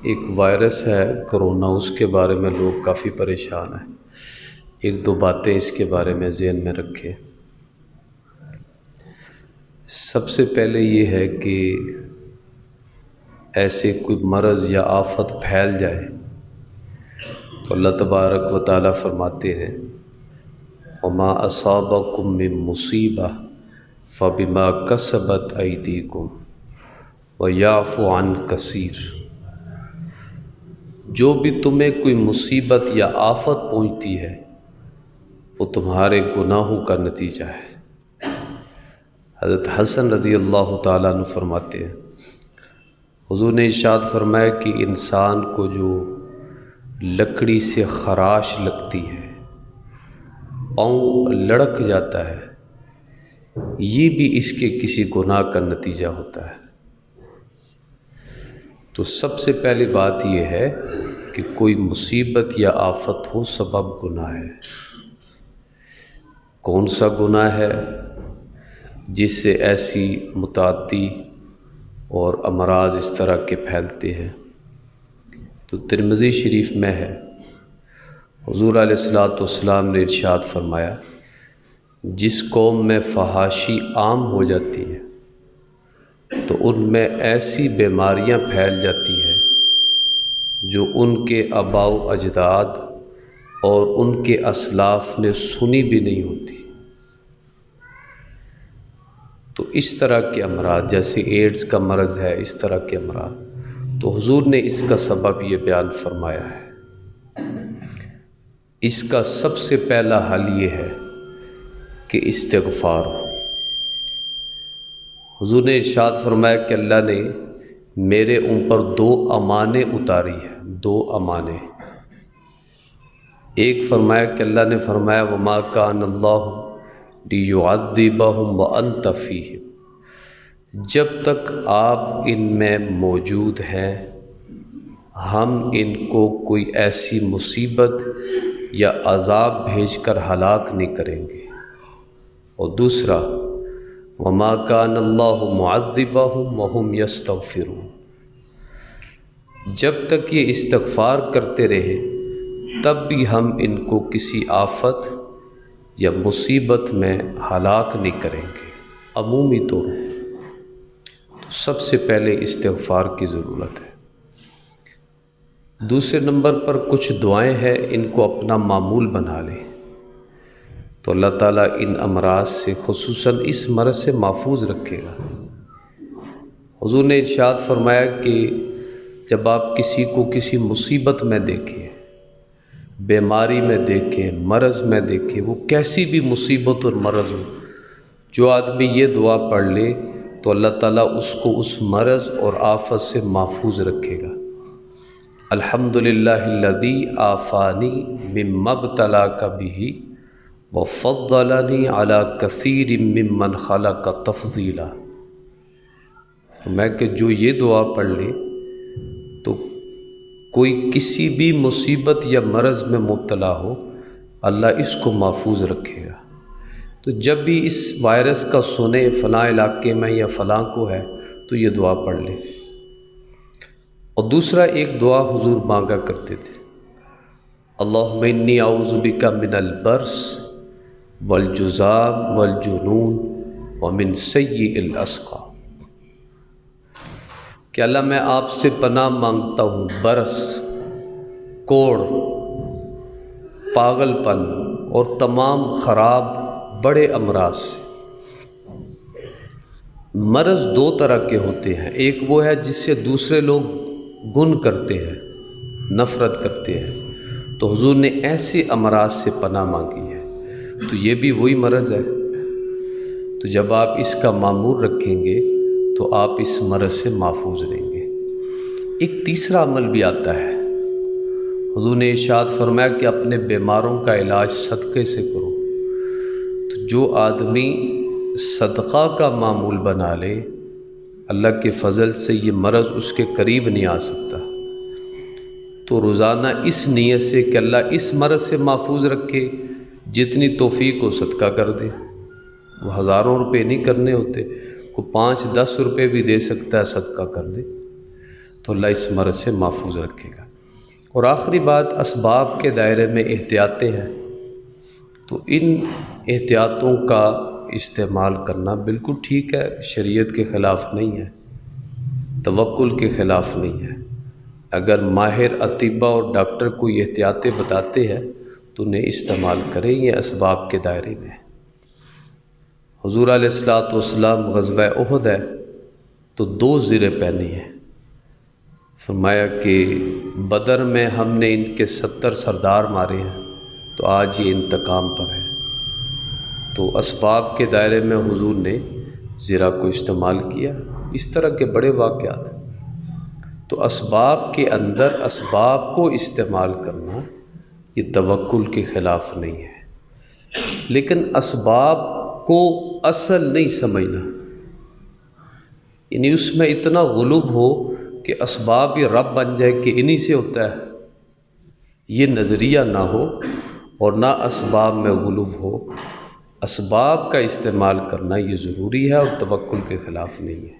ایک وائرس ہے کرونا، اس کے بارے میں لوگ کافی پریشان ہیں۔ ایک دو باتیں اس کے بارے میں ذہن میں رکھیں۔ سب سے پہلے یہ ہے کہ ایسے کوئی مرض یا آفت پھیل جائے تو اللہ تبارک و تعالیٰ فرماتے ہیں وَمَا أَصَابَكُم مِّن مُّصِیبَةٍ فَبِمَا كَسَبَتْ أَیْدِیکُمْ وَیَعْفُو عَن کَثِیر۔ جو بھی تمہیں کوئی مصیبت یا آفت پہنچتی ہے وہ تمہارے گناہوں کا نتیجہ ہے۔ حضرت حسن رضی اللہ تعالیٰ عنہ فرماتے ہیں حضور نے ارشاد فرمایا کہ انسان کو جو لکڑی سے خراش لگتی ہے، پاؤں لڑک جاتا ہے، یہ بھی اس کے کسی گناہ کا نتیجہ ہوتا ہے۔ تو سب سے پہلی بات یہ ہے کہ کوئی مصیبت یا آفت ہو، سبب گناہ ہے۔ کون سا گناہ ہے جس سے ایسی متعدی اور امراض اس طرح کے پھیلتے ہیں؟ تو ترمذی شریف میں ہے، حضور علیہ الصلوۃ والسلام نے ارشاد فرمایا جس قوم میں فحاشی عام ہو جاتی ہے تو ان میں ایسی بیماریاں پھیل جاتی ہیں جو ان کے آباء و اجداد اور ان کے اسلاف نے سنی بھی نہیں ہوتی۔ تو اس طرح کے امراض جیسے ایڈز کا مرض ہے، اس طرح کے امراض، تو حضور نے اس کا سبب یہ بیان فرمایا ہے۔ اس کا سب سے پہلا حل یہ ہے کہ استغفار ہو۔ حضور نے ارشاد فرمایا کہ اللہ نے میرے اوپر 2 امانیں اتاری ہیں، 2 امانیں۔ ایک فرمایا کہ اللہ نے فرمایا وَمَا كَانَ اللَّهُ لِيُعَذِّبَهُمْ وَأَنْتَ فِيهِمْ، جب تک آپ ان میں موجود ہیں ہم ان کو کوئی ایسی مصیبت یا عذاب بھیج کر ہلاک نہیں کریں گے۔ اور دوسرا وَمَا كَانَ اللَّهُ مُعَذِّبَهُمْ وَهُمْ يَسْتَغْفِرُونَ، جب تک یہ استغفار کرتے رہے تب بھی ہم ان کو کسی آفت یا مصیبت میں ہلاک نہیں کریں گے۔ عمومی طور تو سب سے پہلے استغفار کی ضرورت ہے۔ دوسرے نمبر پر کچھ دعائیں ہیں، ان کو اپنا معمول بنا لیں تو اللہ تعالیٰ ان امراض سے خصوصاً اس مرض سے محفوظ رکھے گا۔ حضور نے ارشاد فرمایا کہ جب آپ کسی کو کسی مصیبت میں دیکھیں، بیماری میں دیکھیں، مرض میں دیکھیں، وہ کیسی بھی مصیبت اور مرض ہو، جو آدمی یہ دعا پڑھ لے تو اللہ تعالیٰ اس کو اس مرض اور آفت سے محفوظ رکھے گا۔ الحمدللہ الذی عافانی مما ابتلاک بہ وفضلنی علی کثیر ممن خلق تفضیلا۔ میں کہ جو یہ دعا پڑھ لے تو کوئی کسی بھی مصیبت یا مرض میں مبتلا ہو، اللہ اس کو محفوظ رکھے گا۔ تو جب بھی اس وائرس کا سنیں فلاں علاقے میں یا فلاں کو ہے تو یہ دعا پڑھ لیں۔ اور دوسرا ایک دعا حضور مانگا کرتے تھے اللہم انی اعوذ بک من البرص والجذام والجنون ومن سیء الاسقام، کہ اللہ میں آپ سے پناہ مانگتا ہوں برس، کوڑ، پاگل پن اور تمام خراب بڑے امراض سے۔ مرض 2 طرح کے ہوتے ہیں، ایک وہ ہے جس سے دوسرے لوگ گن کرتے ہیں، نفرت کرتے ہیں، تو حضور نے ایسے امراض سے پناہ مانگی ہے۔ تو یہ بھی وہی مرض ہے، تو جب آپ اس کا معمول رکھیں گے تو آپ اس مرض سے محفوظ رہیں گے۔ ایک تیسرا عمل بھی آتا ہے، حضور نے ارشاد فرمایا کہ اپنے بیماروں کا علاج صدقے سے کرو۔ تو جو آدمی صدقہ کا معمول بنا لے اللہ کے فضل سے یہ مرض اس کے قریب نہیں آ سکتا۔ تو روزانہ اس نیت سے کہ اللہ اس مرض سے محفوظ رکھے، جتنی توفیق ہو صدقہ کر دے۔ وہ ہزاروں روپے نہیں کرنے ہوتے، کو 5-10 روپے بھی دے سکتا ہے، صدقہ کر دے۔ تو تو اللہ اس مرض سے محفوظ رکھے گا۔ اور آخری بات، اسباب کے دائرے میں احتیاطیں ہیں، تو ان احتیاطوں کا استعمال کرنا بالکل ٹھیک ہے، شریعت کے خلاف نہیں ہے، توکل کے خلاف نہیں ہے۔ اگر ماہر اطباء اور ڈاکٹر کوئی احتیاطیں بتاتے ہیں تو انہیں استعمال کریں، یہ اسباب کے دائرے میں ہے۔ حضور علیہ الصلوۃ والسلام غزوہ احد ہے تو 2 زریں پہنی ہیں، فرمایا کہ بدر میں ہم نے ان کے 70 سردار مارے ہیں تو آج یہ انتقام پر ہے۔ تو اسباب کے دائرے میں حضور نے زرہ کو استعمال کیا۔ اس طرح کے بڑے واقعات ہیں۔ تو اسباب کے اندر اسباب کو استعمال کرنا یہ توکل کے خلاف نہیں ہے، لیکن اسباب کو اصل نہیں سمجھنا، یعنی اس میں اتنا غلو ہو کہ اسباب ہی رب بن جائے کہ انہی سے ہوتا ہے، یہ نظریہ نہ ہو، اور نہ اسباب میں غلو ہو۔ اسباب کا استعمال کرنا یہ ضروری ہے اور توکل کے خلاف نہیں ہے۔